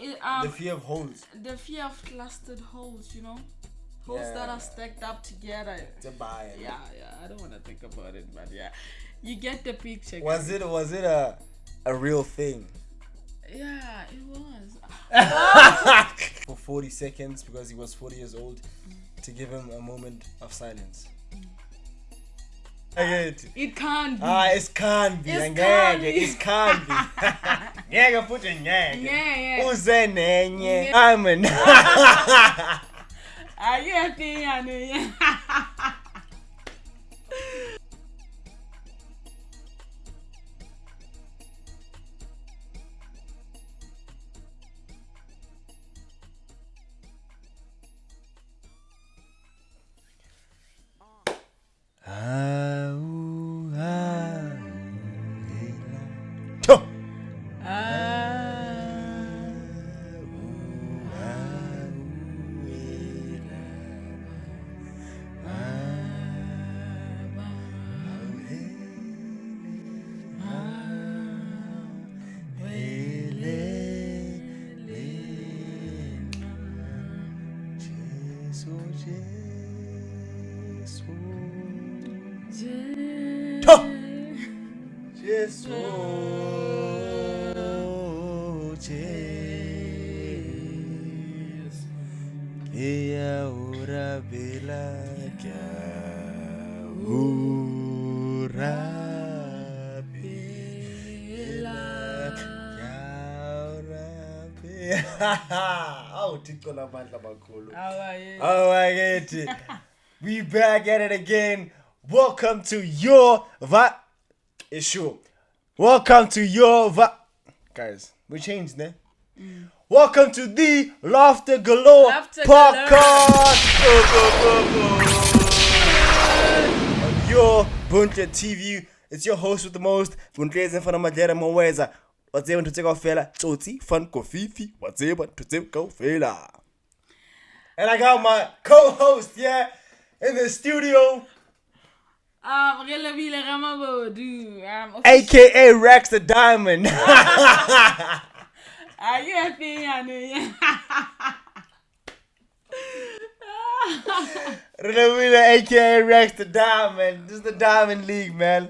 The fear of holes. The fear of clustered holes, holes that are stacked up together. Yeah. I don't want to think about it, but yeah, you get the picture. Was it a real thing? Yeah, it was. For 40 seconds, because he was 40 years old, to give him a moment of silence. It can't be. It can't be. It can't be. Nyega futhi nyega. Uze nenye. Amen. Ayefiyane. We back at it again. Welcome to your issue. Welcome to your guys. We changed, ne? Welcome to the Laughter Galore podcast. On your Buntle TV. It's your host with the most, Buntleza Fanamadera Moweza. What's able to take off fella? Tsotsi, fun kofifi. What's able to take off fella? And I got my co-host, in the studio. AKA Rex the Diamond. AKA Rex the Diamond. This is the Diamond League, man.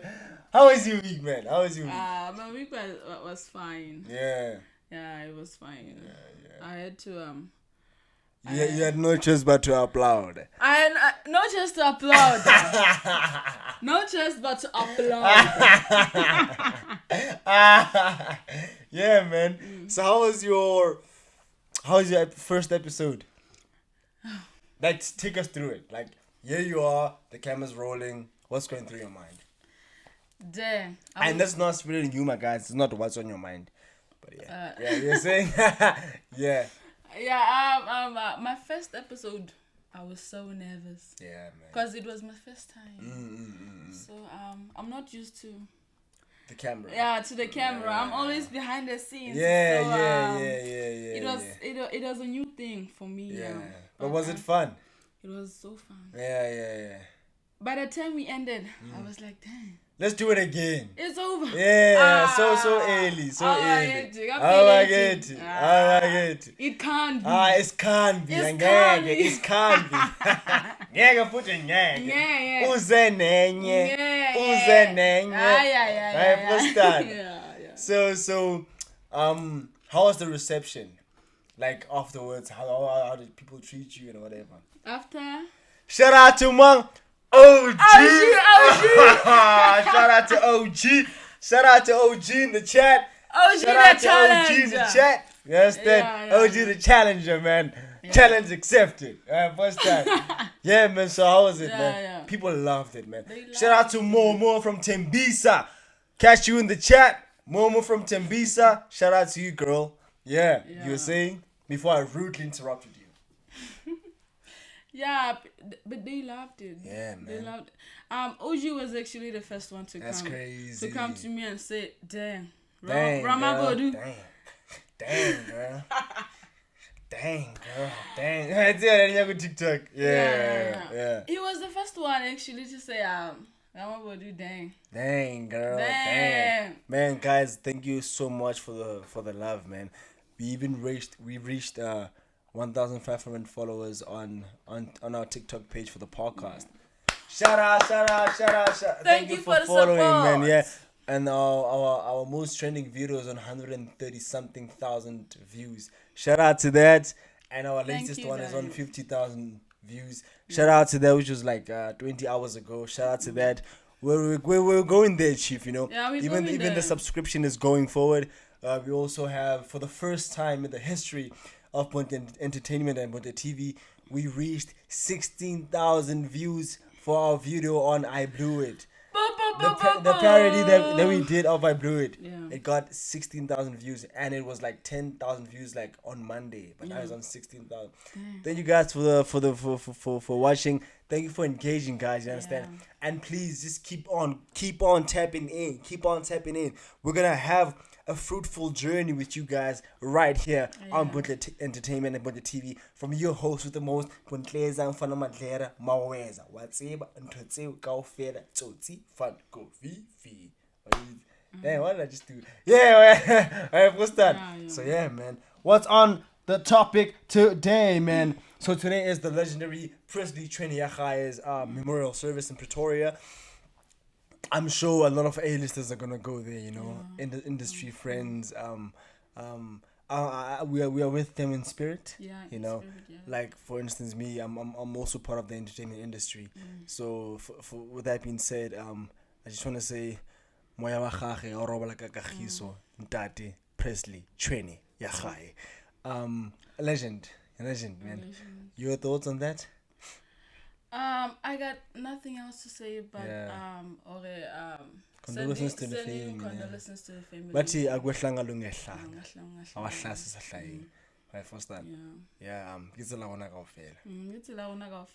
How was your week, man? My week was fine. Yeah. Yeah, it was fine. Yeah. I had to you had no choice but to applaud. I had no choice to applaud. No choice but to applaud. Yeah, man. So how was your first episode? Like, take us through it. Like, here you are, the camera's rolling. What's going through your mind? Damn. And that's not spreading humor, guys. It's not what's on your mind. But yeah, you're saying, yeah. Yeah. My first episode, I was so nervous. Yeah, man. Because it was my first time. So I'm not used to the camera. Yeah, to the camera. Yeah. I'm always behind the scenes. Yeah. It was a new thing for me. Yeah. But was it fun? It was so fun. Yeah. By the time we ended, I was like, dang. Let's do it again. It's over. Yeah, so early. I like it. It can't be. It can't be. It can't be. Nyega futhi nyega. Uze nenye. Yeah. First start. Yeah. So, how was the reception? Like afterwards, how did people treat you and whatever? After. Shout out to Mang. OG. Shout out to OG in the chat. Shout out to OG in the chat. You understand? OG the challenger, man. Yeah. Challenge accepted. First time. Yeah, man. So how was it, man? Yeah. People loved it, man. Shout out to Momo from Tembisa. Catch you in the chat. Momo from Tembisa. Shout out to you, girl. Yeah. You were saying before I rudely interrupted you. Yeah, but they loved it. Yeah, man. They loved it. OG was actually the first one to That's come. Crazy. To come to me and say, damn. Ramagodu. Damn, girl. Dang, girl. Dang. I see that on TikTok. Yeah. He was the first one actually to say, Ramagodu, dang. Dang, girl. Dang. Man, guys, thank you so much for the love, man. we reached 1,500 followers on our TikTok page for the podcast. Shout out. Thank you for following, man. Yeah. And our most trending video is on 130 something thousand views. Shout out to that. And our latest one is on 50,000 views. Shout out to that, which was like 20 hours ago. Shout out to that. We're going there, Chief, you know. Yeah, even the subscription is going forward. We also have, for the first time in the history of Bunte Entertainment and Bunte TV, we reached 16,000 views for our video on I Blew It. The parody that we did of I Blew It, it got 16,000 views, and it was like 10,000 views like on Monday, but now it's on 16,000. Thank you guys for watching. Thank you for engaging, guys. You understand? And please just keep on tapping in. We're gonna have a fruitful journey with you guys right here on Bunte Entertainment and Bunte TV, from your host with the most, Buntleza Mfana Madlera Maweza. Watsiba Ntotseu Kaufela Tsotsi Fun Go Vivi. Damn, what did I just do? Yeah, alright, what's that? So yeah, man. What's on the topic today, man? So today is the legendary Presley Chweneyagae's memorial service in Pretoria. I'm sure a lot of A-listers are gonna go there, you know, in the industry friends. We are with them in spirit. You know, spirit, like for instance, me, I'm also part of the entertainment industry. So for with that being said, I just want to say, moya wa gage o roba la ka kagiso, Ntate Presley Chweneyagae. A legend, man. Your thoughts on that? I got nothing else to say, but condolences to the family. Condolences to the family. But agwehlanga lungehlanga. Awahlasi sahlayi. Right, first that. Yeah,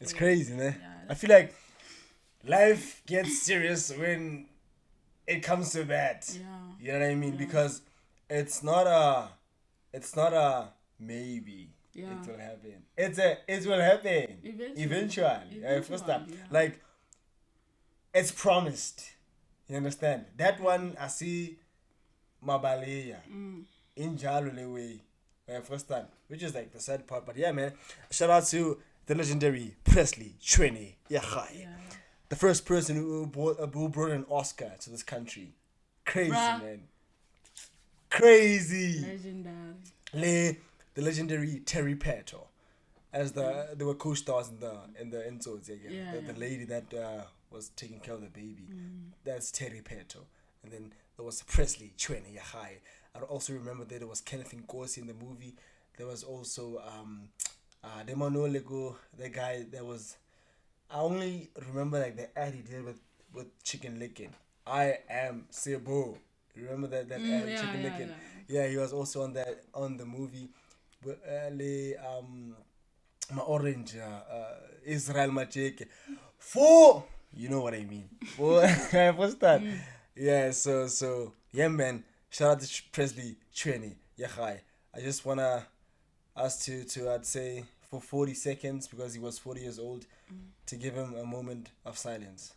it's crazy, man. I feel like life gets serious when it comes to that. You know what I mean? Because it's not a maybe. It will happen. It will happen. Eventually. First time. Like, it's promised. You understand? That one, I see Mabaleya. In Jalule way. First time. Which is like the sad part. But yeah, man. Shout out to the legendary Presley Chweneyagae. The first person who brought an Oscar to this country. Crazy, man. Crazy. Legendary. The legendary Terry Peto, as they were co-stars in the episodes again. The lady that was taking care of the baby, that's Terry Peto. And then there was Presley Chweneyagae. I also remember that there was Kenneth Nkosi in the movie. There was also Demanolego, the guy that was. I only remember like the ad he did with Chicken Licking. I am Sebo. Remember that ad, Chicken Licking? Yeah, he was also on the movie. My orange Israel Macheke for, you know what I mean, for what's that? Yeah, so yeah, man, shout out to Presley Chweneyagae. I just wanna ask to I'd say for 40 seconds, because he was 40 years old, to give him a moment of silence.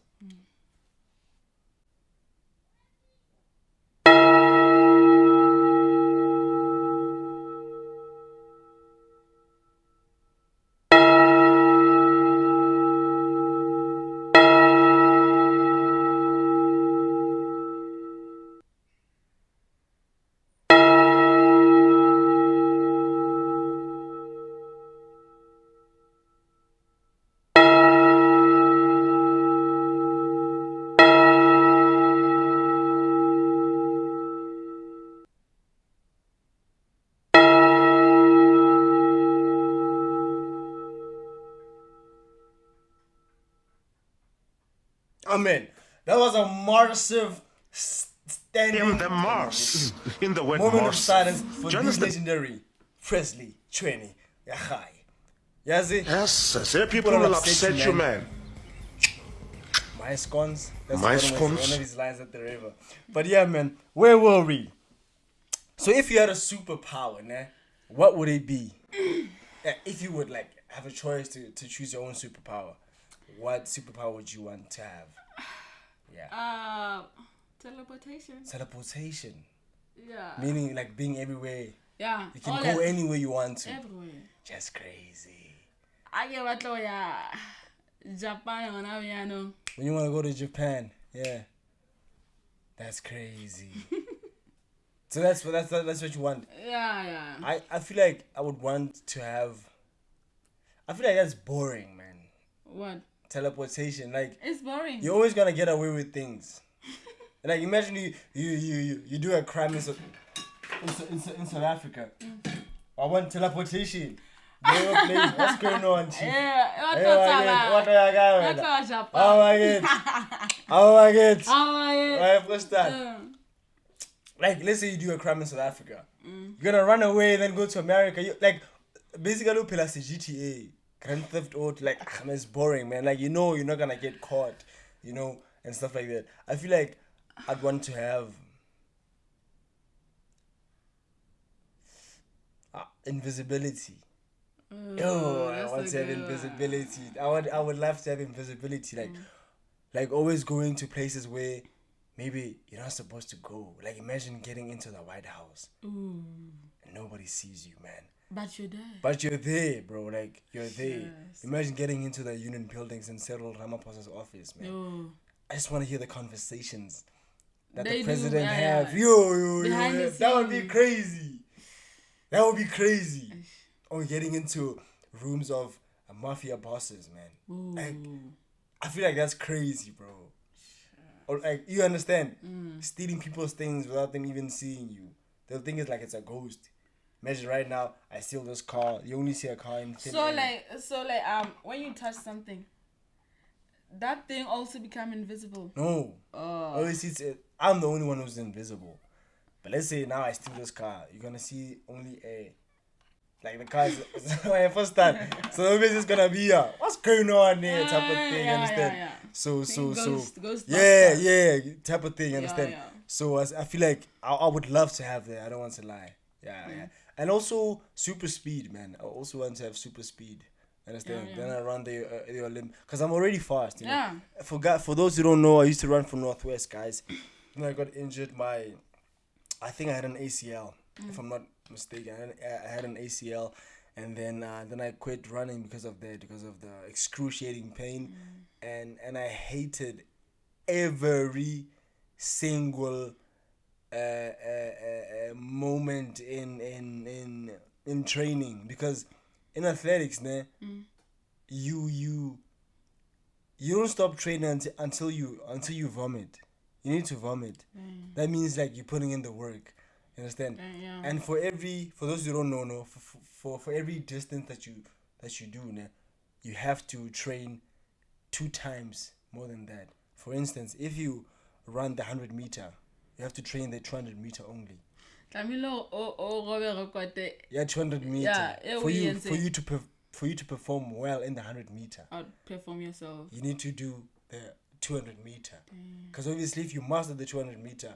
Amen. That was a massive standing In the Mars. In the word moment Mars. of silence for the legendary Presley Chweneyagae. Yazi? Yes, there are people who will upset you, man. My scones. That's My one scones? of his lines at the river. But yeah, man, where were we? So if you had a superpower, nah, what would it be? If you would like have a choice to choose your own superpower, what superpower would you want to have? Teleportation. Teleportation. Yeah. Meaning like being everywhere Yeah. You can go anywhere you want to. Everywhere. Just crazy. I get what Japan when you want to go to Japan, yeah. That's crazy. So that's what you want. Yeah. I feel like I would want to have. I feel like that's boring, man. What? Teleportation, like it's boring. You're always gonna get away with things. Like imagine you do a crime in South Africa. I want teleportation. What's going on? Chief? Yeah. What are you guys? Oh my god. What's that? Like let's say you do a crime in South Africa. You're gonna run away and then go to America. You like basically plus the GTA. Grand Theft Auto, like, it's boring, man. Like, you're not gonna get caught, and stuff like that. I feel like I'd want to have invisibility. I want to have invisibility. I would love to have invisibility, like always going to places where maybe you're not supposed to go. Like, imagine getting into the White House and nobody sees you, man. But you're there, bro. Like, you're there. Yes. Imagine getting into the union buildings and Cyril Ramaphosa's office, man. No. I just want to hear the conversations that They the president do, have. yeah. Yo. Behind the That would be scenes. crazy. That would be crazy. Or getting into rooms of mafia bosses, man. Ooh. Like, I feel like that's crazy, bro. Or like, you understand? Stealing people's things without them even seeing you. They'll think it's like it's a ghost. Imagine right now, I steal this car. You only see a car in thin air. So when you touch something, that thing also become invisible. No. Obviously, I'm the only one who's invisible. But let's say now I steal this car. You're going to see only air. Like the car is my first time. So obviously it's going to be what's going on there type of thing, understand? Yeah. So, Ghost yeah, type of thing, understand? Yeah. So I feel like I would love to have that. I don't want to lie. Yeah. And also super speed, man. I also want to have super speed. Understand? Yeah. Then I run the Olymp because I'm already fast. Yeah. For those who don't know, I used to run for Northwest, guys. When I got injured, I think I had an ACL. If I'm not mistaken, I had an ACL, and then I quit running because of the excruciating pain, and I hated every single moment in training, because in athletics, you don't stop training until you vomit. You need to vomit. That means like you're putting in the work. You understand? And for those who don't know, for every distance that you do, you have to train 2 times more than that. For instance, if you run the 100 meter, you have to train the 200 meter only. Yeah, 200 meter. For you to perform well in the 100 meter, outperform yourself. you need to do the 200 meter. Because obviously, if you master the 200 meter,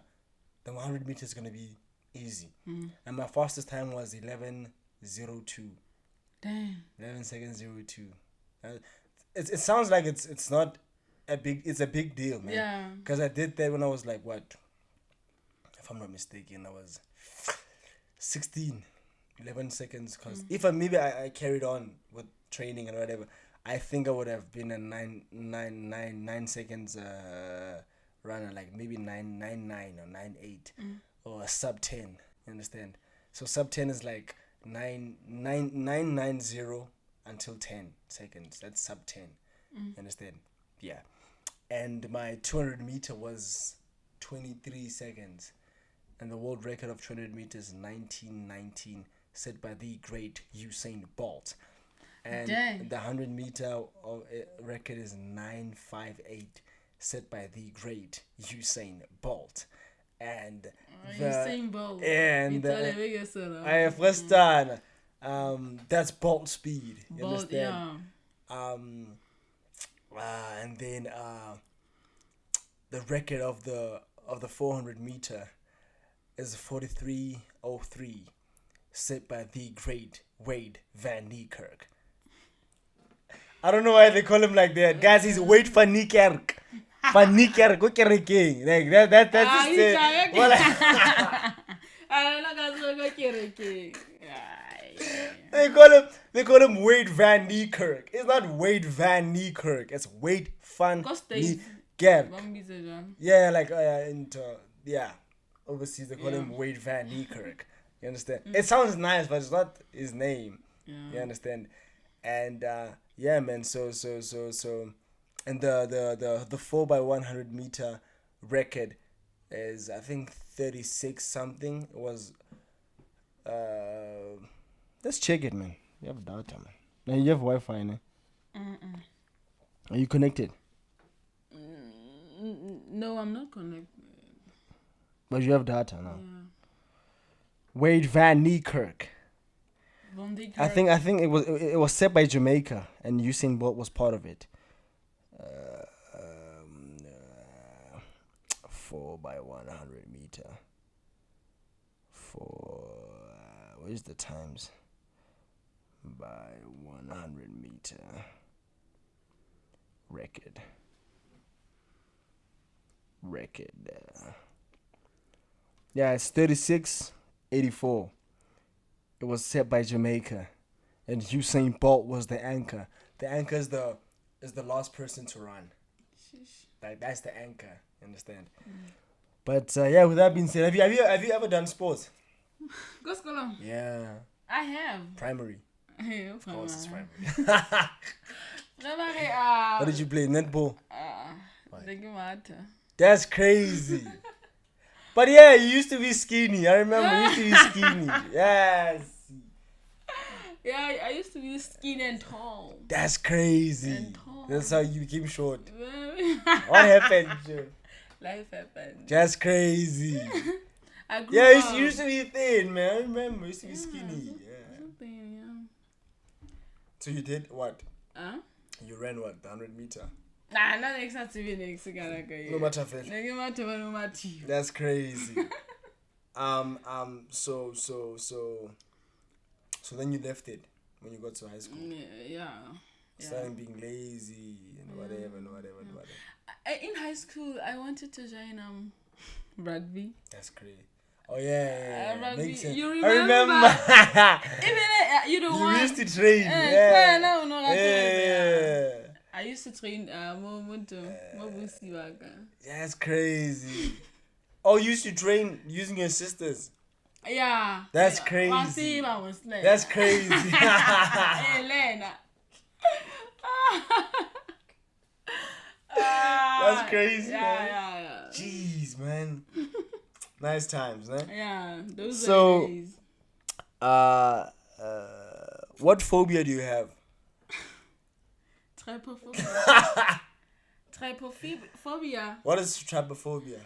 the 100 meter is gonna be easy. And my fastest time was 11:02. Damn. 11 seconds 02. It sounds like it's not a big deal, man. Yeah. Because I did that when I was like, what? If I'm not mistaken, I was 16. 11 seconds. Because if I carried on with training and whatever, I think I would have been a 9 seconds runner, like maybe 9.99 or 9.8 or a sub 10. You understand? So sub 10 is like 9.90 until 10 seconds. That's sub 10. You understand? Yeah. And my 200 meter was 23 seconds. And the world record of 200 meters 1919, set by the great Usain Bolt. And the 100 meter record is 958, set by the great Usain Bolt. And Usain Bolt. And I first done. That's Bolt speed. You Bolt, understand? yeah. And then the record of the 400 meter is 43:03, set by the great Wade Van Niekerk. I don't know why they call him like that, guys. He's Wade Van Niekerk. Van Niekerk, what kerekeng? Like that's his name. They call him Wade Van Niekerk. It's not Wade Van Niekerk. It's Wade Van Niekerk. Yeah, like yeah. Overseas they call him Wade Van Niekerk. You understand? It sounds nice, but it's not his name. You understand? And yeah, man. So and the 4x100 meter record is, I think, 36 something. It was let's check it, man. You have data, man. Now you have Wi-Fi, man. Are you connected? No, I'm not connected. But you have data now. Yeah. Wade Van Niekerk. I think it was set by Jamaica, and Usain Bolt was part of it. 4x100 meter. Where's the times? By 100 meter record. Yeah, it's 36:84. It was set by Jamaica, and Usain Bolt was the anchor. The anchor is the last person to run. Like, that's the anchor. Understand? But yeah, with that being said, have you ever done sports? Go school. Yeah. I have. Primary. Hey, of course, it's primary. What did you play? Netball? What? That's crazy. But yeah, you used to be skinny. I remember you used to be skinny. Yes. Yeah, I used to be skinny and tall. That's crazy. And tall. That's how you became short. What happened, Joe? Life happened. That's crazy. I grew up. You used to be thin, man. I remember. You used to be skinny. Something, So you did what? Huh? You ran what? The 100 meter? Nah, not exactly next. No matter. That's crazy. So then you left it when you got to high school. Yeah. Starting being lazy and whatever. In high school, I wanted to join rugby. That's great. Oh yeah. Rugby. Makes sense. You remember? I remember. Even you don't want. You used to train. Yeah. I used to train That's crazy. Oh, you used to train using your sisters. Yeah. That's crazy. That's crazy. Elena. That's crazy. Yeah. Jeez, man. Nice times, man. Yeah, those are days. What phobia do you have? Trypophobia. What is trypophobia?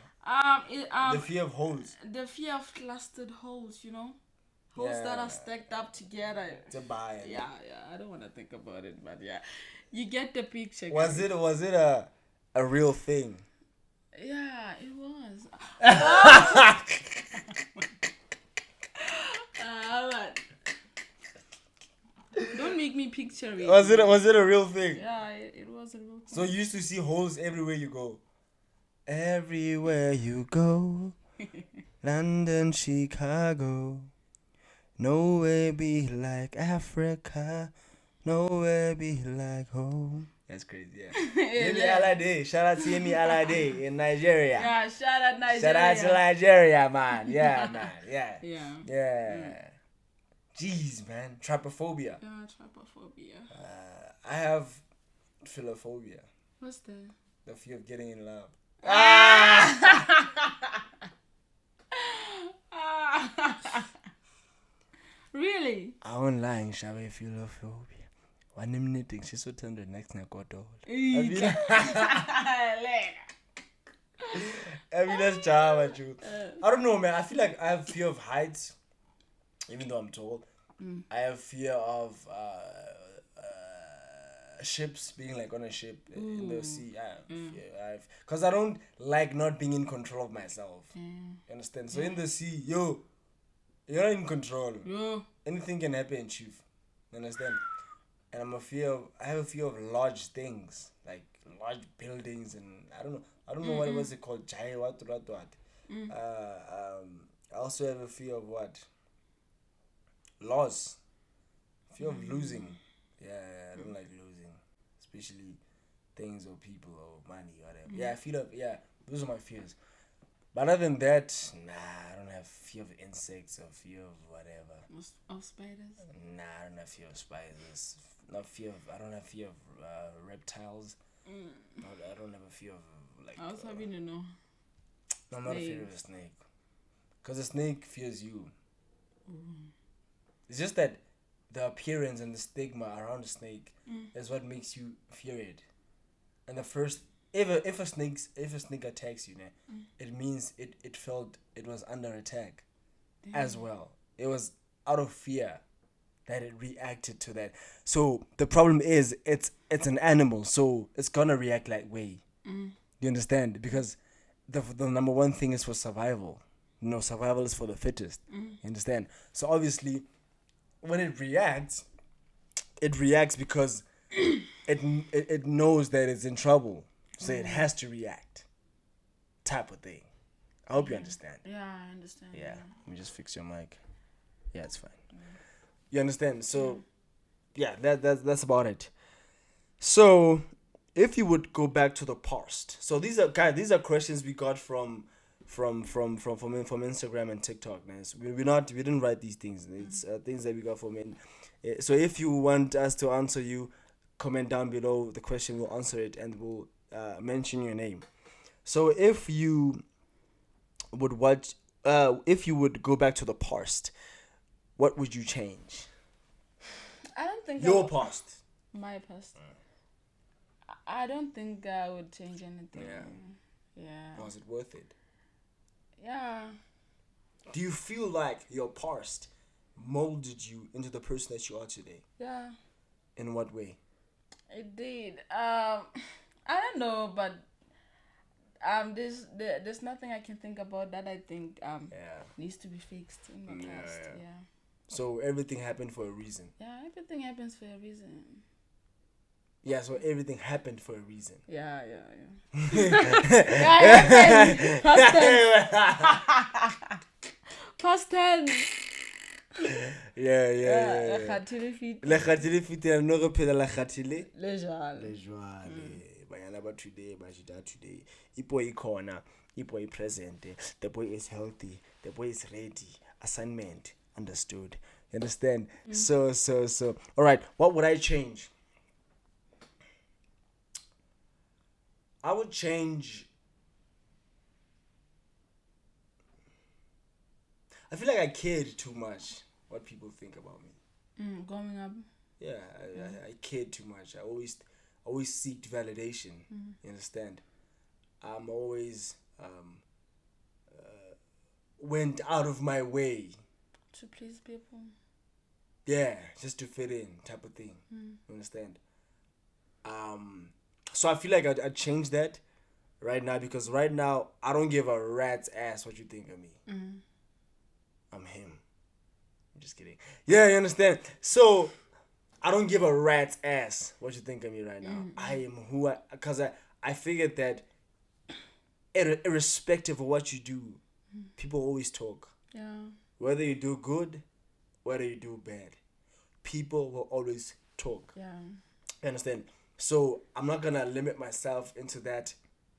The fear of holes. The fear of clustered holes, holes that are stacked up together. Yeah. I don't want to think about it, but yeah, you get the picture. Was it a real thing? Yeah, it was. Don't make me picture it. Was it a real thing? Yeah, it was a real thing. So you used to see holes everywhere you go. Everywhere you go, London, Chicago, nowhere be like Africa, nowhere be like home. That's crazy, yeah. Yemi Alade, shout out to Yemi Alade in Nigeria. Yeah, shout out Nigeria. Shout out to Nigeria, man. Yeah, man. Yeah. Yeah. Jeez, man. Trypophobia. Yeah, trypophobia. I have philophobia. What's that? The fear of getting in love. Really? I won't lie, Shabe philophobia. One minute, she's so tender next to Koto. I mean, that's Java, true. I don't know, man. I feel like I have fear of heights, even though I'm tall. I have fear of ships, being like on a ship in the sea. Because I don't like not being in control of myself. You understand? So in the sea, you're not in control. Anything can happen, chief. You understand? And I have a fear of large things, like large buildings, and I don't know what was it called, I also have a fear of what? Loss. Fear of losing. Yeah, I don't like losing. Especially things or people or money or whatever. Yeah, those are my fears. But other than that, I don't have fear of insects or fear of whatever. Of spiders? Nah, I don't have fear of spiders. I don't have fear of reptiles. I don't have a fear of I was hoping to know. I'm not afraid of a snake. Because a snake fears you. It's just that the appearance and the stigma around a snake is what makes you fear it. And the first, if a snake attacks you, it means it felt it was under attack. Damn. As well. It was out of fear that it reacted to that. So the problem is it's an animal, so it's gonna react like way. You understand? Because the number one thing is for survival. Survival is for the fittest. You understand? So obviously, when it reacts because it knows that it's in trouble, so it has to react. Type of thing. I hope you understand. Yeah, I understand. Yeah. Let me just fix your mic. Yeah, it's fine. You understand? So, yeah, that's about it. So, if you would go back to the past. So these are questions we got from Instagram and TikTok. Nice. We didn't write these things. It's things that we got from in. So if you want us to answer you, comment down below the question. We'll answer it and we'll mention your name. So if you would go back to the past, what would you change? I don't think your past. My past. I don't think I would change anything. Yeah. Was it worth it? Yeah. Do you feel like your past molded you into the person that you are today? Yeah. In what way? It did. I don't know, but there's nothing I can think about that I think needs to be fixed in my past. Yeah. So everything happened for a reason. Yeah, everything happens for a reason. Yeah, so everything happened for a reason. Yeah. Past tense. Yeah. Le khatile fitela no re phela la khatile. Le jwale. Bayana ba today, ba jida today. Ipo ikhona, ipo present. The boy is healthy. The boy is ready. Assignment understood. You understand? So. All right. What would I change? I would change. I feel like I cared too much what people think about me. Growing up. Yeah, I cared too much. I always seeked validation. You understand? I'm always went out of my way to please people. Yeah, just to fit in, type of thing. You understand? So I feel like I'd change that right now, because right now I don't give a rat's ass what you think of me. I'm him. I'm just kidding. Yeah, you understand? So I don't give a rat's ass what you think of me right now. I am who because I figured that irrespective of what you do, people always talk. Yeah. Whether you do good, whether you do bad, people will always talk. Yeah. You understand? So I'm not gonna limit myself into that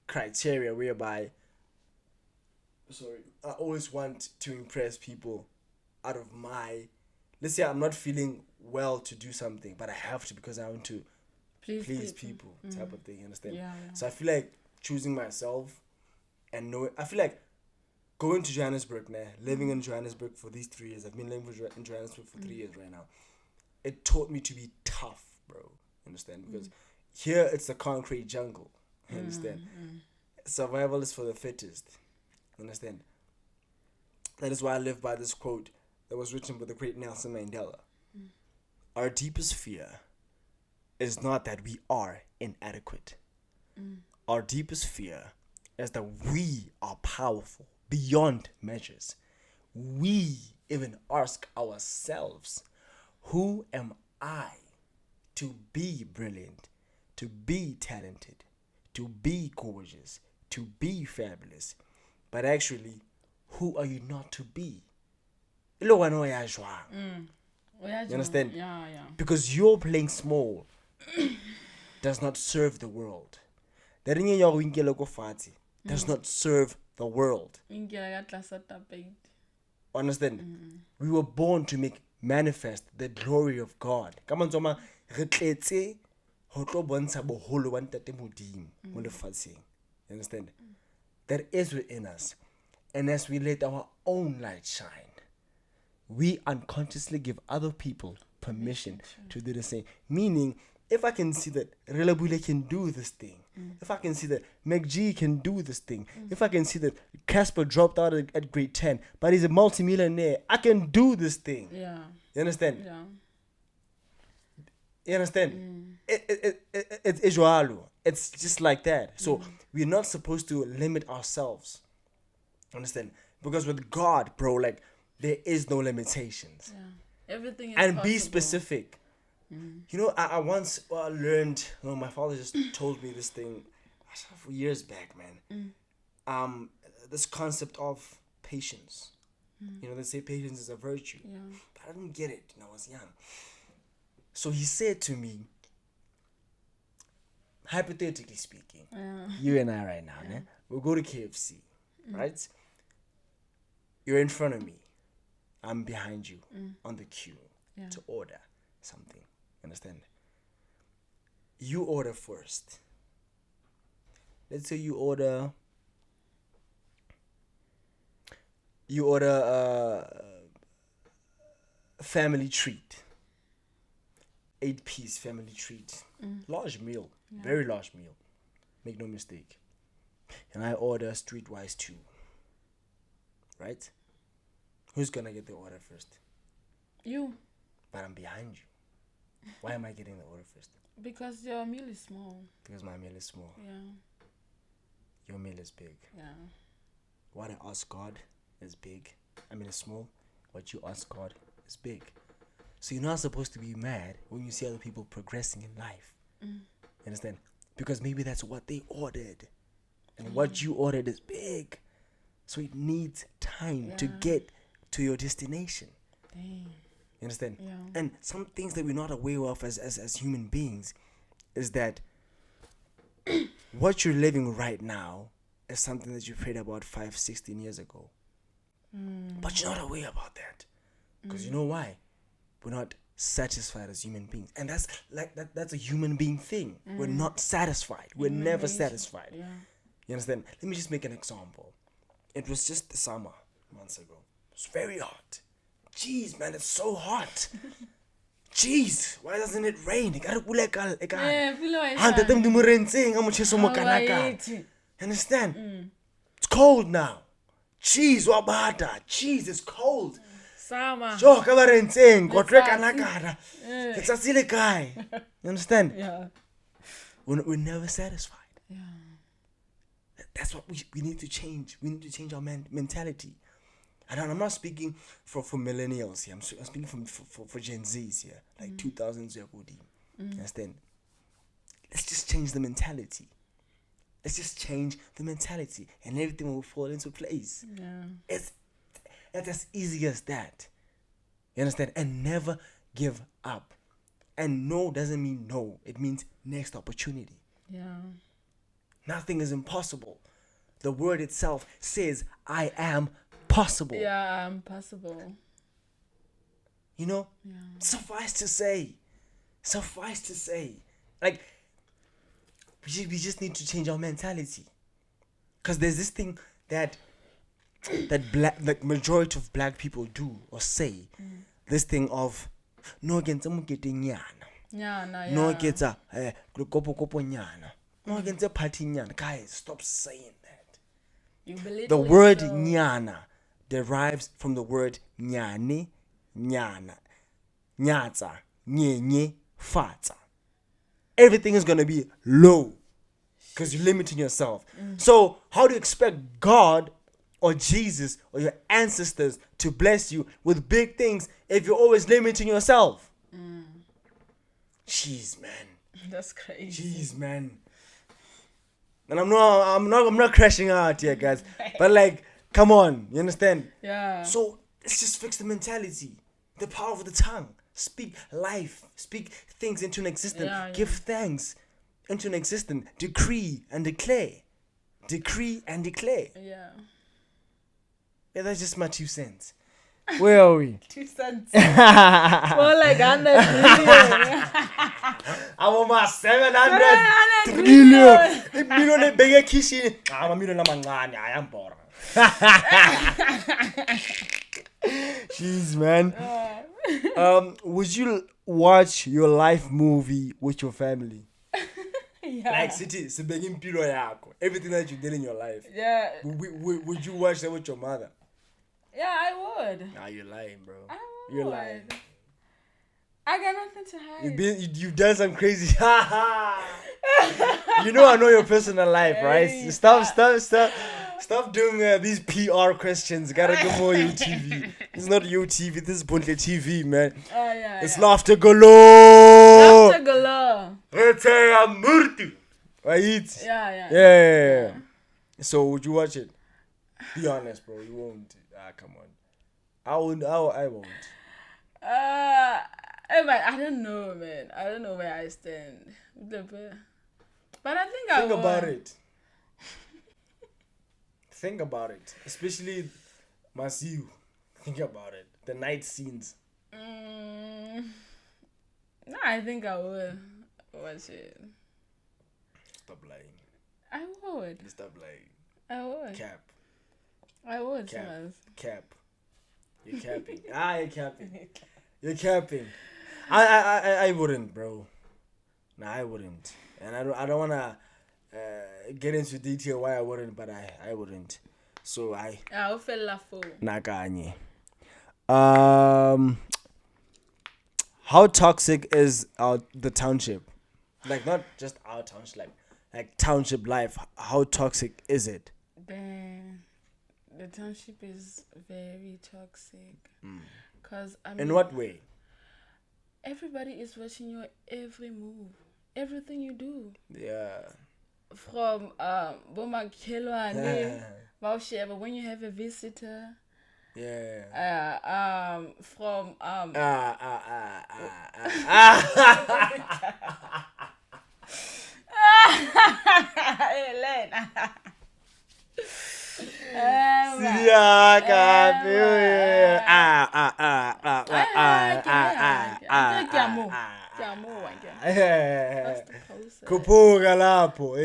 criteria whereby I always want to impress people out of my, let's say I'm not feeling well to do something, but I have to because I want to please people type of thing, you understand? Yeah. So I feel like choosing myself and I feel like going to Johannesburg now, living in Johannesburg for these 3 years. I've been living in Johannesburg for 3 years right now. It taught me to be tough, bro. Understand? Because here it's a concrete jungle. Understand? Survival is for the fittest. Understand? That is why I live by this quote that was written by the great Nelson Mandela. Our deepest fear is not that we are inadequate. Our deepest fear is that we are powerful beyond measures. We even ask ourselves, who am I to be brilliant, to be talented, to be gorgeous, to be fabulous? But actually, who are you not to be? You understand? Yeah. Because you're playing small does not serve the world. The ring your winkle does not serve the world. Understand? We were born to make manifest the glory of God. Come on, Zoma. You understand? That is within us. And as we let our own light shine, we unconsciously give other people permission to do the same. Meaning, if I can see that Relabule can do this thing, if I can see that McG can do this thing, if I can see that Cassper dropped out at grade 10, but he's a multimillionaire, I can do this thing. Yeah. You understand? Yeah. You understand? It's Israel. It's just like that. So we're not supposed to limit ourselves. Understand? Because with God, bro, like, there is no limitations. Yeah. Everything is and possible. Be specific. You know, I once learned, my father just told me this thing years back, man. This concept of patience. You know, they say patience is a virtue. Yeah. But I didn't get it when I was young. So he said to me, hypothetically speaking, you and I right now, we'll go to KFC, right? You're in front of me. I'm behind you on the queue to order something. Understand? You order first. Let's say you order a family treat. 8-piece family treat. Large meal. Very large meal. Make no mistake. And I order streetwise 2. Right? Who's gonna get the order first? You. But I'm behind you. Why am I getting the order first? Because your meal is small. Because my meal is small. Yeah. Your meal is big. Yeah. What I ask God is big. I mean, it's small. What you ask God is big. So you're not supposed to be mad when you see other people progressing in life. You understand? Because maybe that's what they ordered. And what you ordered is big. So it needs time to get to your destination. Dang. You understand? Yeah. And some things that we're not aware of as human beings is that what you're living right now is something that you prayed about 16 years ago. But you're not aware about that. Because you know why? We're not satisfied as human beings. And that's a human being thing. We're not satisfied. We're never satisfied. Yeah. You understand? Let me just make an example. It was just the summer months ago. It's very hot. Jeez, man, it's so hot. Jeez, why doesn't it rain? Understand? It's cold now. Jeez, wabada. Jeez, it's cold. Sama. Jo, kabarenseng, kotreka nakara. It's a silly guy. You understand? Yeah. We're never satisfied. Yeah. That's what we need to change. We need to change our mentality. And I'm not speaking for millennials here. I'm speaking for Gen Zs here, like 2000s. Understand? Let's just change the mentality. Let's just change the mentality, and everything will fall into place. Yeah. It's as easy as that. You understand? And never give up. And no doesn't mean no. It means next opportunity. Yeah. Nothing is impossible. The word itself says, I am possible. Yeah, I'm possible. You know? Yeah. Suffice to say. Like, we just need to change our mentality. Because there's this thing that majority of black people do or say. This thing of, no get nyana. Yeah. No get kopo nyana. No get party nyana. Guys, stop saying that. You believe the word nyana derives from the word nyane, nyana, nyatsa, nyenye, fatsa. Everything is going to be low because you're limiting yourself. So how do you expect God or Jesus or your ancestors to bless you with big things if you're always limiting yourself? Jeez, man. That's crazy. Jeez, man. And I'm not crashing out here, guys. But like, Come on, you understand? Yeah. So let's just fix the mentality. The power of the tongue. Speak life. Speak things into an existence. Yeah, Give thanks into an existence. Decree and declare. Decree and declare. Yeah. Yeah, that's just my 2 cents. Where are we? 2 cents. More like 100 million. I'm on my 700 trillion. Million e big kitchen. I'm a million amangani. I am bored. Jeez, man. Would you watch your life movie with your family? Yeah. Like city, everything that you did in your life. Yeah. Would you watch that with your mother? Yeah, I would. Nah, you're lying, bro. I would. You're lying. I got nothing to hide. You've done some crazy. You know I know your personal life, right? Hey, Stop doing these PR questions. Gotta go more UTV. It's not UTV. This is Buntle TV, man. Oh yeah. It's laughter galore. Laughter galore. It's a murtu. Right? Yeah. Yeah. So would you watch it? Be honest, bro. You won't. Come on. I won't. I don't know, man. I don't know where I stand. But I think I Think will. about it. Think about it. Especially Masiu. Think about it. The night scenes. No, I think I will watch it. Stop lying. I would. Stop lying. I would. Cap. I would. Cap. Simmons. Cap. You're capping. You're capping. You're capping. I wouldn't, bro. Nah, I wouldn't. And I don't wanna get into detail why I wouldn't, but I wouldn't. So I feel la fool. Nakanye. How toxic is the township? Like not just our township, like township life. How toxic is it? The township is very toxic. Cause I mean, in what way? Everybody is watching your every move, everything you do. Yeah. From Bomakhelwane, Bausheva, when you have a visitor. Yeah. From Kupuga lapo,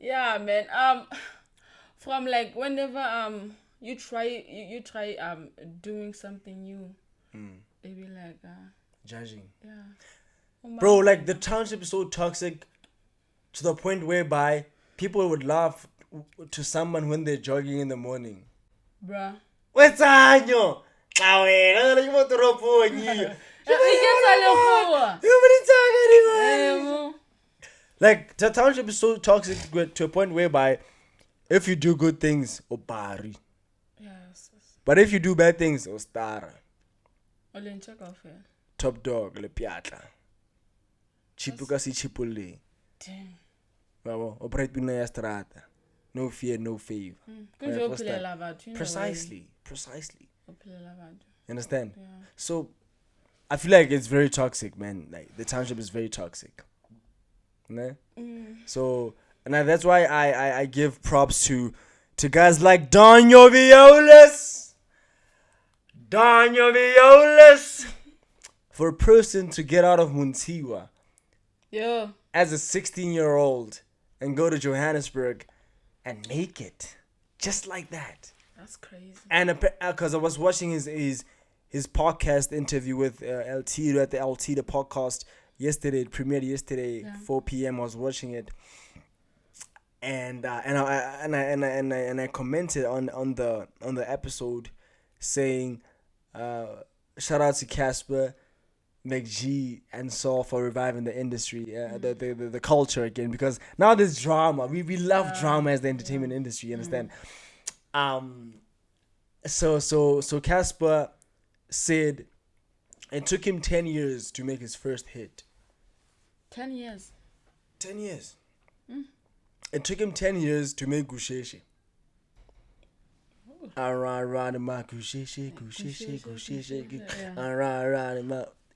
yeah, man. From like whenever you try doing something new, they be like judging. Yeah. Bro, like the township is so toxic to the point whereby people would laugh to someone when they're jogging in the morning. Bruh. What's anyo? Like the township is so toxic to a point whereby if you do good things, obari. Yes. But if you do bad things, ostara. Top dog, le piatla. Chipuka si chipuli. Damn. Bravo, operate bina ya strata. No fear, no favor. Precisely. You understand? Yeah. So, I feel like it's very toxic, man. Like the township is very toxic. Ne? So, and that's why I give props to guys like Nyovest. For a person to get out of Muntiwa as a 16-year-old and go to Johannesburg and make it just like that. That's crazy. And because I was watching his podcast interview with L-Tido at the L-Tido podcast yesterday. It premiered yesterday, 4 p.m. I was watching it, and I commented on the episode saying, shout out to Cassper, McG, and Saul for reviving the industry, the culture again, because now there's drama. We love drama as the entertainment industry. You understand? So Cassper said it took him 10 years to make his first hit. 10 years. 10 years. It took him 10 years to make Gusheshe. Around my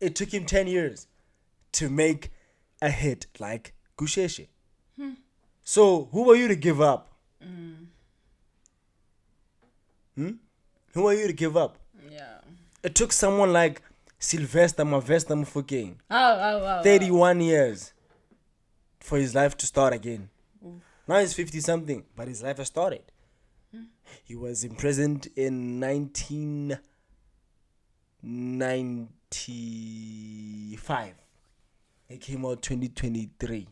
It took him 10 years to make a hit like Kusheshe. So who are you to give up? Who are you to give up? Yeah. It took someone like Sylvester Mavesta Mufokeng 31 years for his life to start again. Now he's 50 something, but his life has started. He was imprisoned in 1995. He came out 2023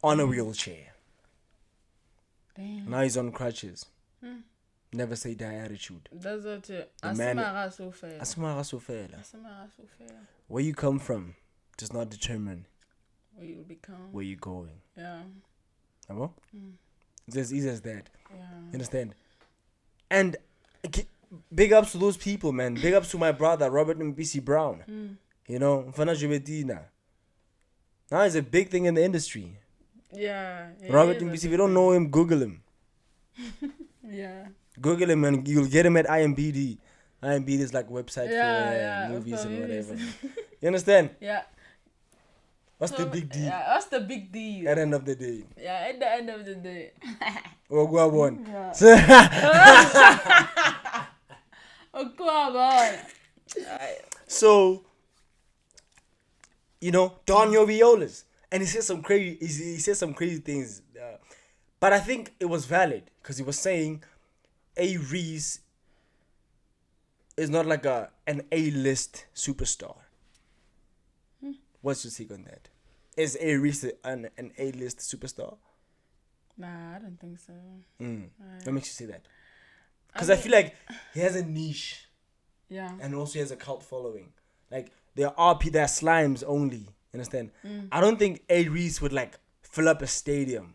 on a wheelchair. Damn. Now he's on crutches. Never say die attitude. That's it. Asimara Sofela. Where you come from does not determine where you become. where you're going. Yeah. Abo? It's as easy as that. Yeah. You understand? And big ups to those people, man. Big ups to my brother, Robert Mbisi Brown. You know, Mfana Jubetina. Now he's a big thing in the industry. Yeah. Robert Mbisi, if you don't know him, Google him. Yeah. Google him and you'll get him at IMBD. IMBD is like a website for movies and whatever. You understand? Yeah. What's the big deal? Yeah, what's the big deal? At the end of the day. Yeah, at the end of the day. Oh, go on. Yeah. So, you know, Don Violas, and he says some crazy. He says some crazy things, but I think it was valid because he was saying, A. Reese is not like an A-list superstar. What's your take on that? Is A. Reese an A-list superstar? Nah, I don't think so. What makes you say that? Because I feel like he has a niche. Yeah. And also he has a cult following. Like, there are slimes only. You understand? I don't think A. Reese would, like, fill up a stadium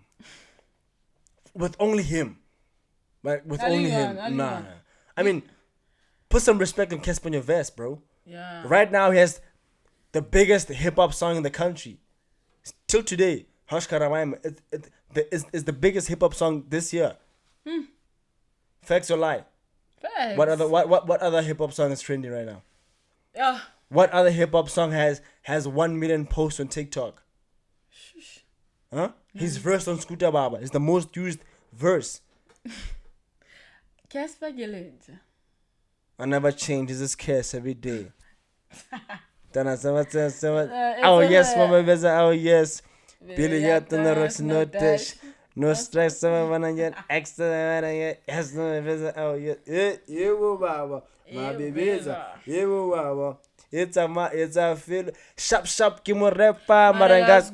with only him. Like, with only him. Nah. I mean, put some respect on Cassper Nyovest, bro. Yeah. Right now, he has the biggest hip-hop song in the country. Till today, Hush Karamaima is the biggest hip-hop song this year. Facts or lie? Facts. What other hip-hop song is trending right now? Yeah. What other hip-hop song has 1 million posts on TikTok? Huh? His verse on Scooter Baba is the most used verse. Cassper Gillage. I never change. This is Cass every day. Oh yes, Mama Beza. Oh yes. Billy Yat on the rocks, no dash. No stress, someone yet extra. Yes, no Beza. Oh yes. You Baba. My babyza. You Baba. It's a feel. Sharp, Kimo Repa, Marangas.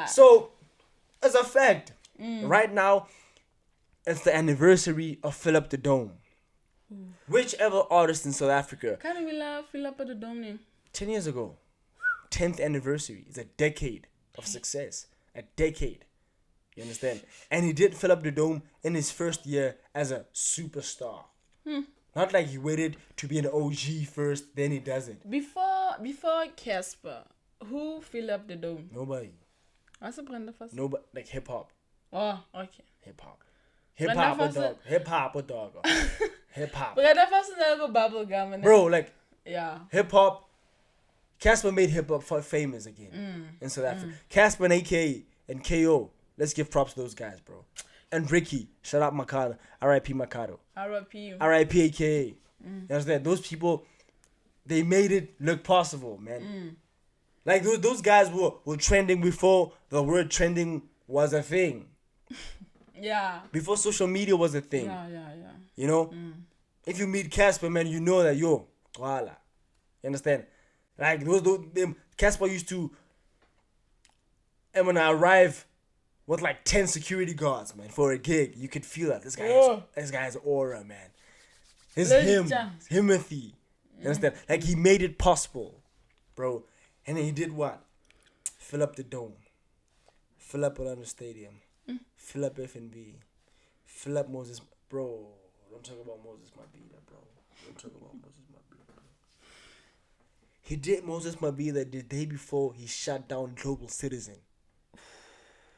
So, as a fact, right now, it's the anniversary of Philip the Dome. Whichever artist in South Africa. Can't we love Philip the Dome? 10 years ago. 10th anniversary. It's a decade of success. A decade. You understand? And he did fill up the Dome in his first year as a superstar. Not like he waited to be an OG first, then he does it. Before Cassper, who filled up the Dome? Nobody. What's the Brenda first? Nobody. Like hip-hop. Oh, okay. Hip-hop. Hip-hop or dog. Hip-hop or dog. Hip-hop. Brenda first is like a bubble gum. Bro, like, yeah. hip-hop. Cassper made hip-hop famous again in South Africa. Cassper and AKA and KO. Let's give props to those guys, bro. And Ricky. Shout out Makado. R.I.P. Makado. R.I.P. R.I.P. AKA. You understand? Those people, they made it look possible, man. Like, those guys were trending before the word trending was a thing. Yeah. Before social media was a thing. Yeah. You know? If you meet Cassper, man, you know that, voila. You understand? Like, Cassper used to, and when I arrive with like 10 security guards, man, for a gig, you could feel that. This guy has aura, man. It's Himothy. You understand? Like, he made it possible, bro. And then he did what? Fill up the Dome. Fill up Orlando Stadium. Fill up F&B. Philip Moses, bro. Don't talk about Moses Mabhida, bro. Don't talk about Moses Mabhida, bro. He did Moses Mabhida the day before he shut down Global Citizen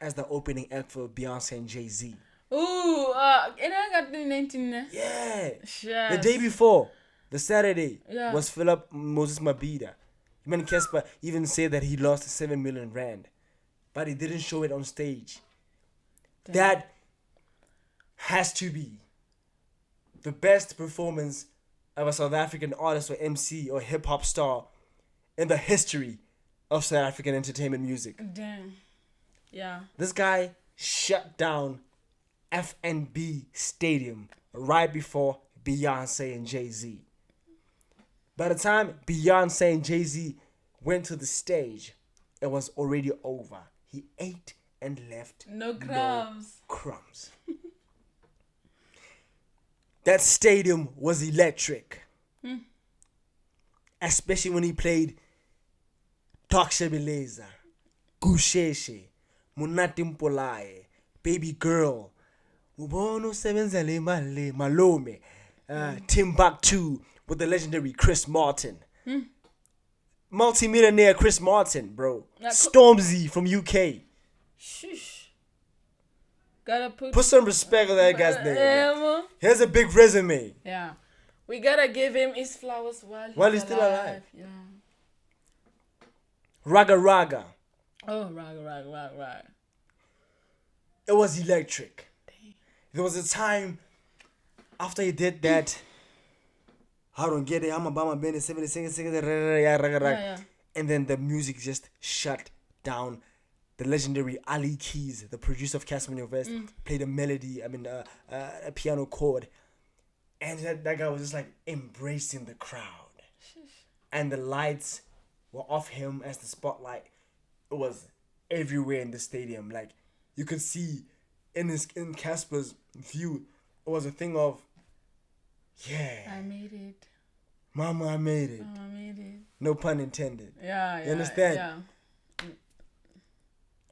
as the opening act for Beyonce and Jay-Z. Ooh, and I got the 19. Yeah. Sure. The day before, the Saturday, Yeah. was Philip Moses Mabhida. Even Cassper even said that he lost 7 million rand, but he didn't show it on stage. Damn. That has to be the best performance of a South African artist or MC or hip hop star in the history of South African entertainment music. Damn. Yeah. This guy shut down FNB Stadium right before Beyonce and Jay-Z. By the time Beyonce and Jay-Z went to the stage, it was already over. He ate and left No crumbs. No crumbs. That stadium was electric. Especially when he played Tokshabeleza, Gusheshe, Munati Mpolaye, Baby Girl, Ubono Sevenzale Male, Malome, Timbuktu with the legendary Chris Martin. Multi-millionaire Chris Martin, bro. Stormzy from UK. Shush. Gotta Put some respect on that guy's name. He has a big resume. Yeah. We gotta give him his flowers while he's still alive. Yeah. Raga Raga. Oh, right. It was electric. Dang. There was a time after he did that. I don't get it. I'm a Bama Bene 70 seconds. Yeah. And then the music just shut down. The legendary Ali Keys, the producer of Cassper Nyovest, played a melody, a piano chord. And that guy was just like embracing the crowd. And the lights were off him as the spotlight. It was everywhere in the stadium. Like, you could see in Casper's view, it was a thing of, yeah. I made it. Mama, I made it. Oh, I made it. No pun intended. Yeah. You understand? Yeah.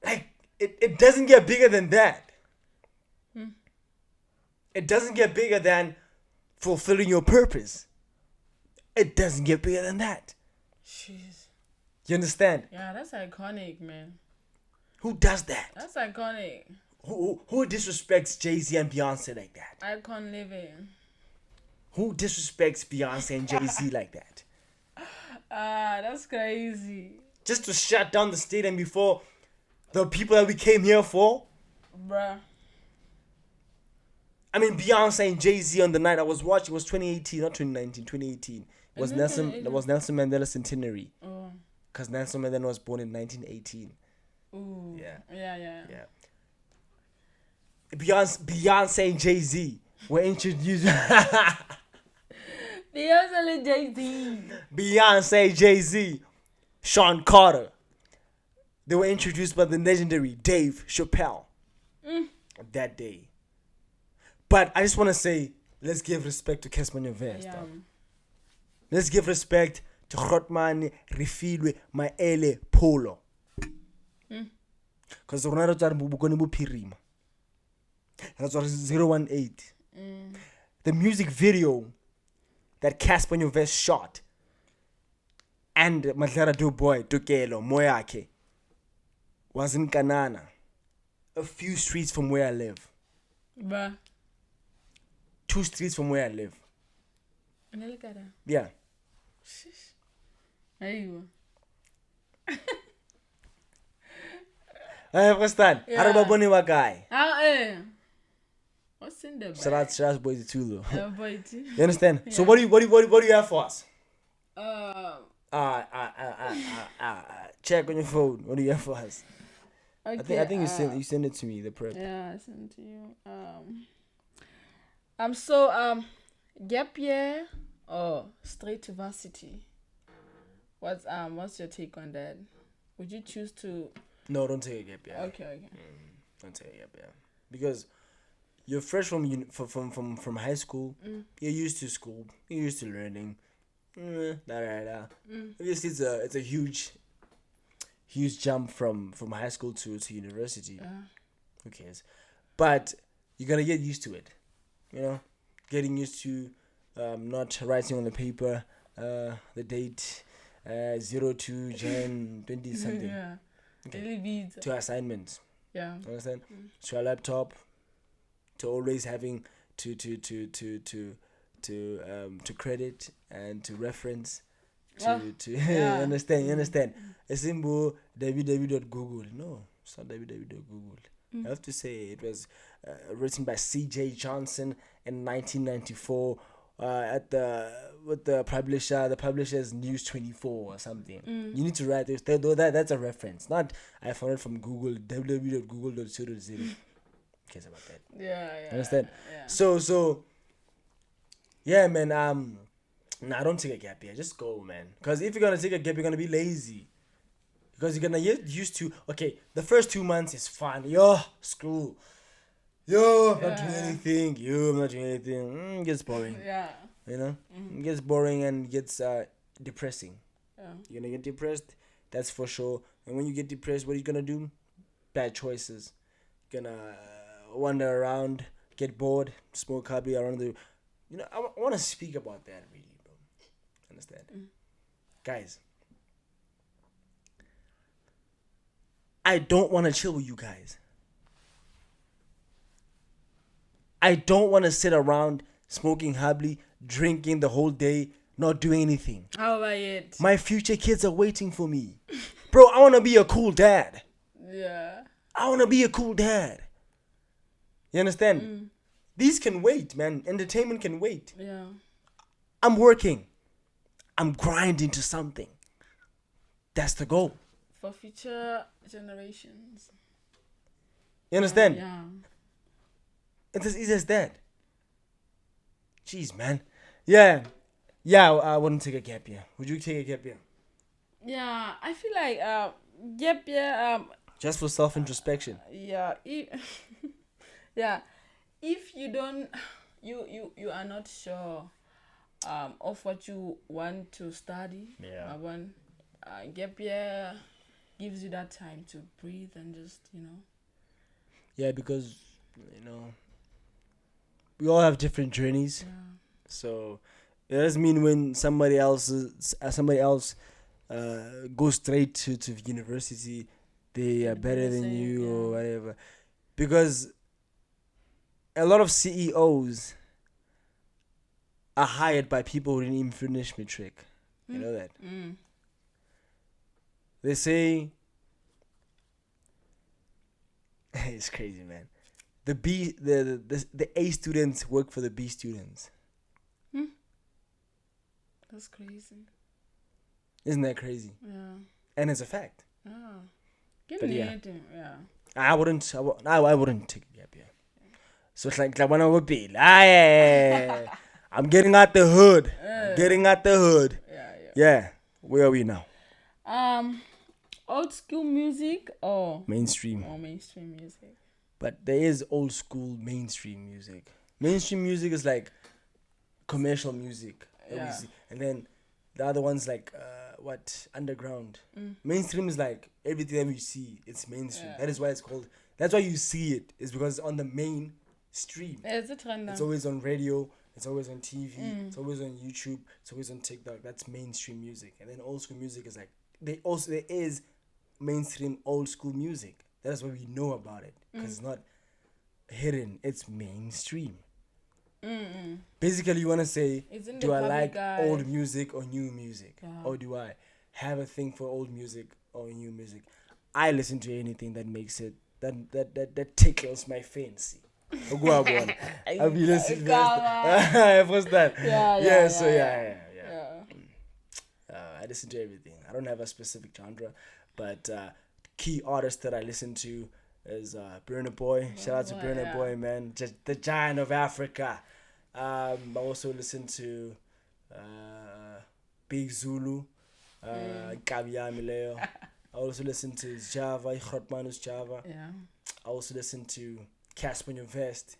Like, it doesn't get bigger than that. It doesn't get bigger than fulfilling your purpose. It doesn't get bigger than that. Jeez. You understand? Yeah, that's iconic, man. Who does that? That's iconic. Who disrespects Jay-Z and Beyonce like that? Icon living. Who disrespects Beyonce and Jay-Z like that? That's crazy. Just to shut down the stadium before the people that we came here for? Bruh. I mean, Beyonce and Jay-Z on the night I was watching was 2018, not 2019, 2018. It was Nelson Mandela's centenary. Oh. Because Nelson Mandela was born in 1918. Ooh. Yeah. Yeah. Beyonce and Jay-Z were introduced. Beyonce and Jay-Z. Beyonce, Jay-Z, Sean Carter. They were introduced by the legendary Dave Chappelle that day. But I just want to say, let's give respect to Cassper Nyovest. Yeah. Let's give respect to Grotman Refilwe Maele Polo. Because Ronaldo Bukoni Bupirima. That's what 018. The music video that Cassper Nyovest shot and Madlara Duboy Tukelo Moyake was in Kanana, a few streets from where I live. Bruh. 2 streets from where I live. Yeah. There you go. I understand. Yeah. Nyovest. What's in the bag? Shout boys too though. Boy, too. You understand? Yeah. So what do you have for us? Check on your phone. What do you have for us? Okay, I think you sent it to me, the prep. Yeah, I sent it to you. Gap year or straight to varsity? What's your take on that? Would you choose to? No, don't take a gap year. Okay. Don't take a gap year because you're fresh from high school. You're used to school. You're used to learning. Obviously, it's a huge jump from high school to university. Who cares? But you're gonna get used to it. You know, getting used to not writing on the paper the date 02 Jan 20 something. Yeah. Okay. To assignments. Yeah. Understand? To a laptop. To always having to credit and to reference. You understand. A simple www.google. No, it's not www.google. I have to say it was written by C.J. Johnson in 1994 with the publisher. The publisher's News 24 or something. You need to write this. That's a reference. Not I found it from Google. www.google.co.za. Cares about that. Yeah. Understand? Yeah. So yeah, man. Nah, don't take a gap year. Just go, man. Because if you're gonna take a gap, you're gonna be lazy. Because you're gonna get used to. Okay, the first 2 months is fun. Yo, school. Yo, not doing anything. I'm not doing anything. It gets boring. Yeah. You know, it gets boring and gets depressing. Yeah. You're gonna get depressed. That's for sure. And when you get depressed, what are you gonna do? Bad choices. You're gonna wander around, get bored, smoke happily around the. You know, I want to speak about that really, bro. Understand, guys? I don't want to chill with you guys. I don't want to sit around smoking happily, drinking the whole day, not doing anything. How about it? My future kids are waiting for me. Bro, I want to be a cool dad. Yeah. I want to be a cool dad. You understand? These can wait, man. Entertainment can wait. Yeah. I'm working. I'm grinding to something. That's the goal. For future generations. You understand? Yeah. It's as easy as that. Jeez, man. Yeah. I wouldn't take a gap year. Would you take a gap year? Yeah, I feel like gap year Just for self-introspection. yeah, yeah. If you don't you are not sure of what you want to study. Yeah. Gap year gives you that time to breathe and just, Yeah, because, we all have different journeys. Yeah. So it doesn't mean when somebody else goes straight to university, they are better than you or whatever. Because a lot of CEOs are hired by people who didn't even finish matric. You know that? They say it's crazy, man. The A students work for the B students. That's crazy. Isn't that crazy? Yeah. And it's a fact. Yeah. Yeah. I wouldn't take a gap year. So it's like when I would be I'm getting out the hood. Yeah. Where are we now? Old school music or Mainstream. mainstream music. But there is old school mainstream music. Mainstream music is like commercial music that we see. And then the other one's like underground. Mainstream is like everything that we see. It's mainstream. That is why it's called. That's why you see it. Is because it's on the main stream. It's a trend now. It's always on radio. It's always on TV. It's always on YouTube. It's always on TikTok. That's mainstream music. And then old school music is like there is mainstream old school music. That's why we know about it because it's not hidden. It's mainstream. Basically, you want to say, do I like old music or new music? Yeah. Or do I have a thing for old music or new music? I listen to anything that makes it, that tickles my fancy. I'll be listening to that. I listen to everything. I don't have a specific genre, but key artists that I listen to is Burna Boy. Shout out to Burna Boy, man. Just the giant of Africa. I also listen to Big Zulu, Kabyami Leo. I also listen to Java, Grotmanus Java. Yeah. I also listen to Cassper Nyovest.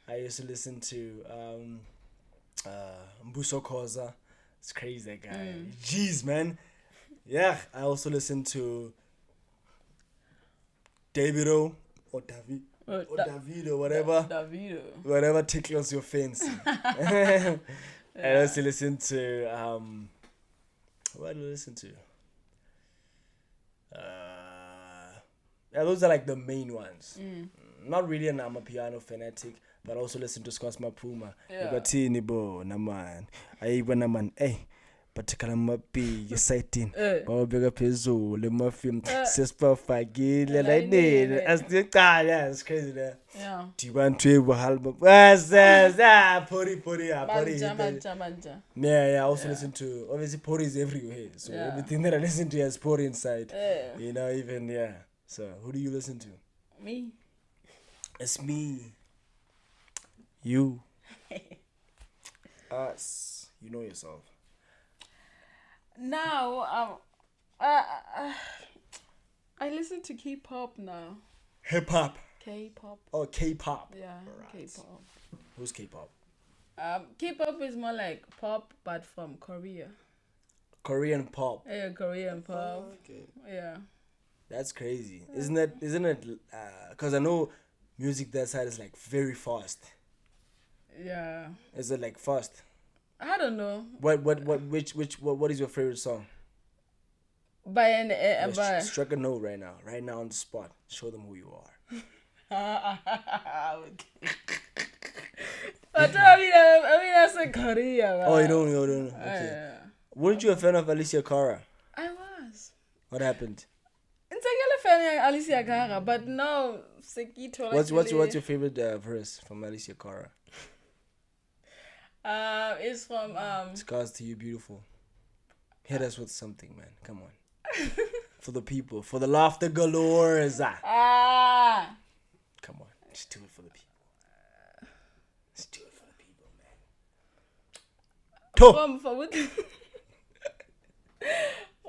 I used to listen to Mbuso Khoza. It's crazy, that guy. Jeez, man. Yeah, I also listen to Davido or Davi. Davido, whatever. Davido. Whatever tickles your fancy. I also listen to what do I listen to? Yeah, those are like the main ones. Not really an I'm a piano fanatic, but I also listen to Scott Mapuma. Ibatini bo naman. Ayiba naman. Particular mapi exciting. Bigger pizzo, le muffin, sister fagile like need. As the it's crazy there. Yeah. Tiban table halba. Pori. Yeah, I also listen to obviously Pori is everywhere. So everything that I listen to has Pori inside. You know, even So who do you listen to? Me. It's me. You. Us. You know yourself. Now, I listen to K-pop now. Hip-hop. K-pop. Oh, K-pop. Yeah, right. K-pop. Who's K-pop? K-pop is more like pop, but from Korea. Korean pop. Yeah, Korean pop. Oh, okay. Yeah. That's crazy. Isn't it? Because I know music that side is like very fast. Yeah. Is it like fast? I don't know. What is your favorite song? By Strike a note right now. Right now on the spot. Show them who you are. But I mean that's in Korea, man. Oh, you don't. Okay. Weren't you a fan of Alicia Cara? I was. What happened? It's a fan of Alicia Cara, but no, Sekito. What's your favorite verse from Alicia Cara? It's from Scars to You Beautiful. Hit us with something, man. Come on. For the people, for the laughter galores. Come on, just do it for the people. Let's do it for the people, man. From what?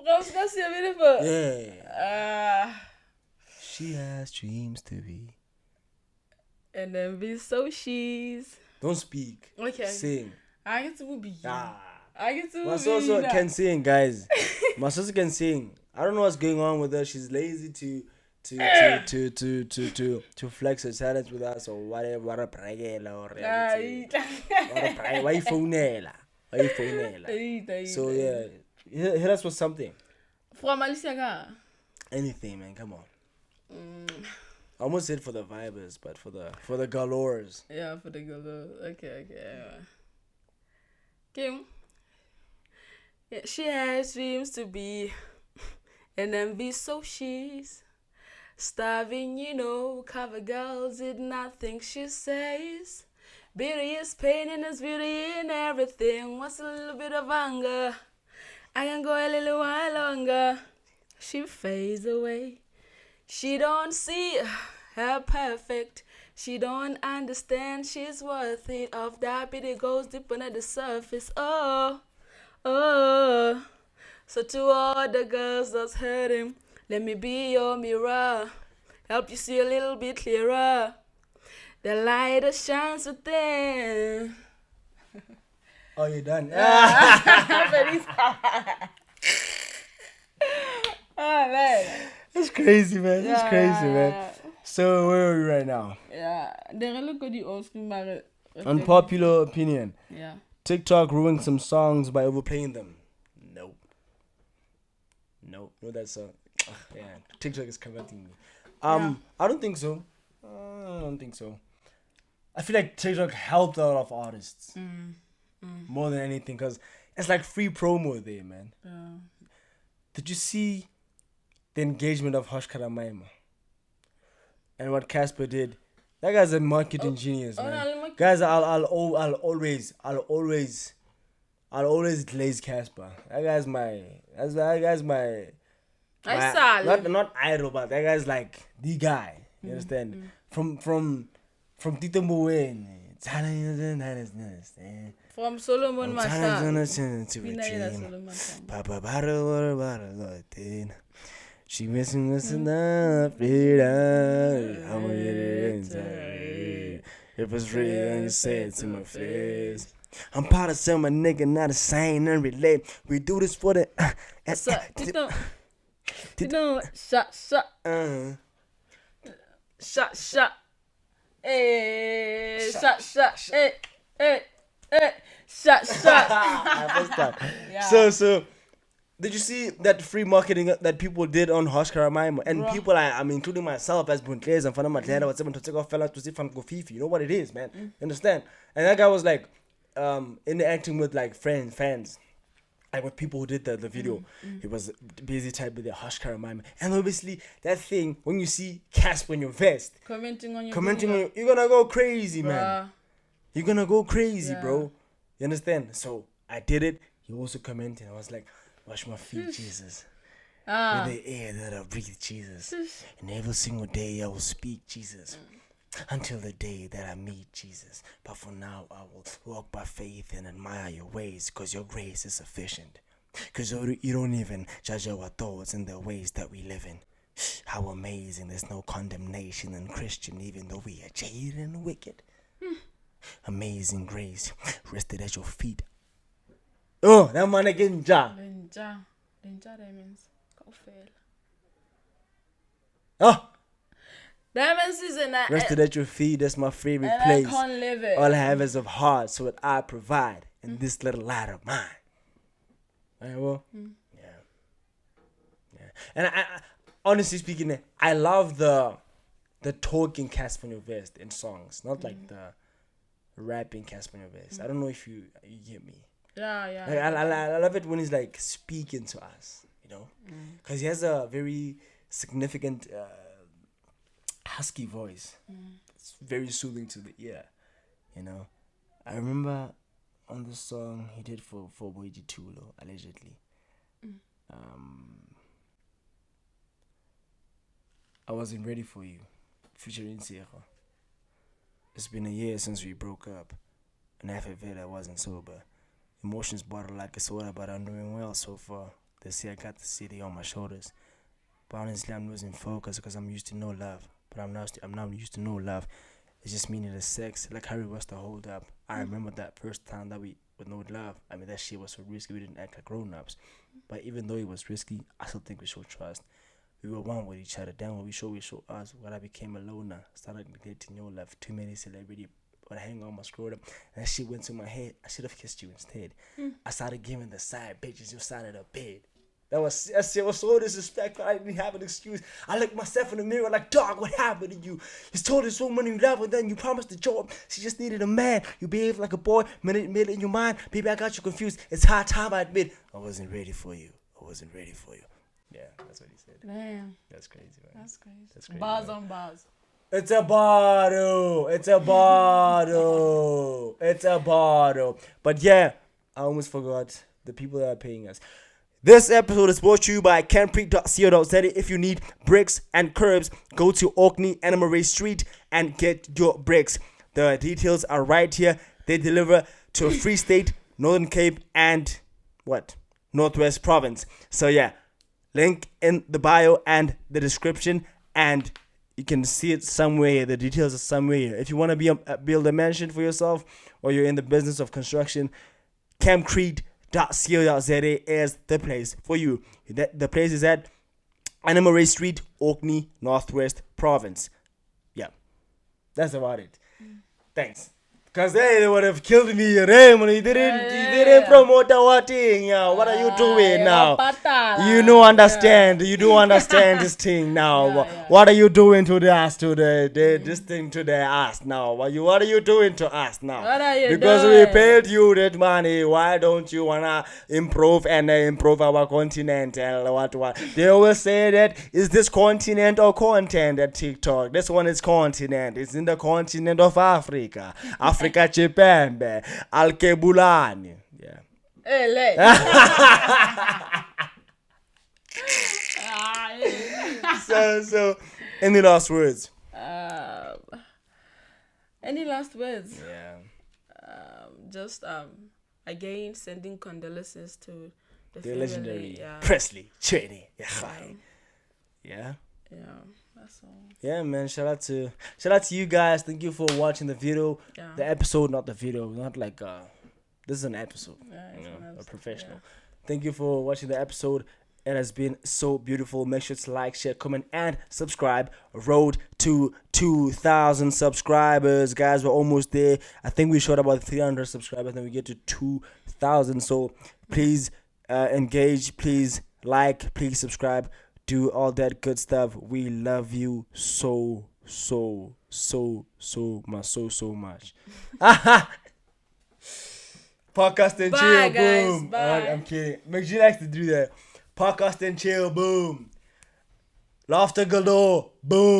That's beautiful. Yeah. She has dreams to be. And then be so she's. Don't speak. Okay. Sing. I get to be. My sister can sing, guys. My sister can sing. I don't know what's going on with her. She's lazy to flex her talents with us or whatever. Why phone? So yeah, hit us with something. From Alicia Cara. Anything, man. Come on. I almost said for the vibers, but for the galores. Yeah, for the galores. Okay. Kim. Yeah, she has dreams to be an envy, so she's starving, cover girls did not think she says. Beauty is pain and there's beauty in everything. What's a little bit of anger? I can go a little while longer. She fades away. She don't see her perfect. She don't understand she's worth it. Of that beauty goes deep under the surface. Oh. So to all the girls that's hurting, let me be your mirror. Help you see a little bit clearer. The light that shines within. Oh, you're done. Oh, man. That's crazy, man. That's crazy, man. So where are we right now? Yeah, they're look at the old school market. Unpopular opinion. Yeah. TikTok ruined some songs by overplaying them. Nope. No, that's TikTok is converting me. I don't think so. I feel like TikTok helped a lot of artists more than anything because it's like free promo there, man. Did you see the engagement of Hush Karamaima and what Cassper did? That guy's a marketing genius, man. Guys, I'll always glaze Cassper. That guy's my not idol, but that guy's like the guy. You understand? From Tito Mboweni. From Solomon Mashal. She missing enough. It was real and you said it to my face. I'm proud to sell my nigga, not a saying and relate. We do this for the Shut. Hey, shut. Hey, shut. Yeah. So did you see that free marketing that people did on Hush Karamaimo? And Bro. people, including myself, as Buntlez and Fana Madlera, what's to take off fella to see Fan Kofifi. You know what it is, man. You understand? And that guy was like interacting with like fans. Like with people who did the video. He was busy typing the Hush Karamaimo. And obviously that thing, when you see Cassper in your vest, Commenting on your you're gonna go crazy, man. Bruh. You're gonna go crazy, Yeah. bro. You understand? So I did it. He also commented. I was like, wash my feet, Jesus. With the air that I breathe, Jesus. And every single day I will speak, Jesus. Until the day that I meet Jesus. But for now I will walk by faith and admire your ways, because your grace is sufficient. Because you don't even judge our thoughts and the ways that we live in. How amazing, there's no condemnation in Christian, even though we are jaded and wicked. Amazing grace rested at your feet. Oh, that man again, ja. Lenja, that means go fail. Oh, That means season that rested at your feet. That's my favorite and place. I can't live it. All I have is of heart, so what I provide in this little light of mine. Right, well, yeah. And I honestly speaking, I love the talking Cassper Nyovest in songs, not like the rapping Cassper Nyovest. I don't know if you get me. Yeah. Like, I love it when he's like speaking to us, you know, because he has a very significant husky voice. It's very soothing to the ear, you know. I remember on the song he did for Boiji Tulo, allegedly. I wasn't ready for you, featuring Sierra. It's been a year since we broke up, and I felt I wasn't sober. Emotions bottled like a soda, but I'm doing well so far. This year I got the city on my shoulders. But honestly, I'm losing focus because I'm used to no love. But I'm now used to no love. It's just meaning the sex, like Harry was to hold up. I remember that first time that we, with no love, I mean, that shit was so risky, we didn't act like grown-ups. But even though it was risky, I still think we showed trust. We were one with each other. Then when we show us, when I became a loner, started neglecting your love. Too many celebrity, but I hang on my scrotum. And that shit went to my head. I should have kissed you instead. I started giving the side bitches your side of the bed. That shit was so disrespectful. I didn't have an excuse. I looked myself in the mirror like, dog, what happened to you? You told this woman you love her, then you promised the job. She just needed a man. You behaved like a boy, made it in your mind. Baby, I got you confused. It's high time I admit I wasn't ready for you. Yeah, that's what he said. Damn. That's crazy, man. That's crazy. That's crazy, Bars man. on bars. It's a bottle. It's a bottle. But yeah, I almost forgot the people that are paying us. This episode is brought to you by campcreek.co.za. If you need bricks and curbs, go to Orkney and Murray Street and get your bricks. The details are right here. They deliver to a Free State, Northern Cape, and Northwest Province. So yeah, link in the bio and the description, and you can see it somewhere. The details are somewhere here. If you want to build a mansion for yourself, or you're in the business of construction, campcreek.co.za is the place for you. The place is at Anamaray Street, Orkney, Northwest Province. Yeah, that's about it. Thanks. Because they would have killed me, Raymond. You didn't promote our thing. Yeah. What are you doing now? You don't understand. You don't understand this thing now. What are you doing to us today? This thing to the us now. What are you doing to us now? What are you because doing? we paid you that money. Why don't you wanna improve our continent? What? They always say that is this continent or content at TikTok. This one is continent. It's in the continent of Africa. Africa Chipembe, Alkebulani. Yeah. Hey, So, any last words? Any last words? Yeah. Just again sending condolences to the The legendary family. Presley, Chweneyagae. Yeah. Yeah, that's all. Yeah, man. Shout out to you guys. Thank you for watching the video. Yeah. The episode, not the video. Not like this is an episode. Yeah, it's an A episode, professional. yeah. Thank you for watching the episode. It has been so beautiful. Make sure to like, share, comment, and subscribe. Road to 2,000 subscribers. Guys, we're almost there. I think we shot about 300 subscribers and we get to 2,000. So please engage. Please like. Please subscribe. Do all that good stuff. We love you so much. Podcast and Bye, chill, guys. boom. Bye. I'm kidding. Make sure you like to do that. Podcast and chill, boom. Laughter galore, boom.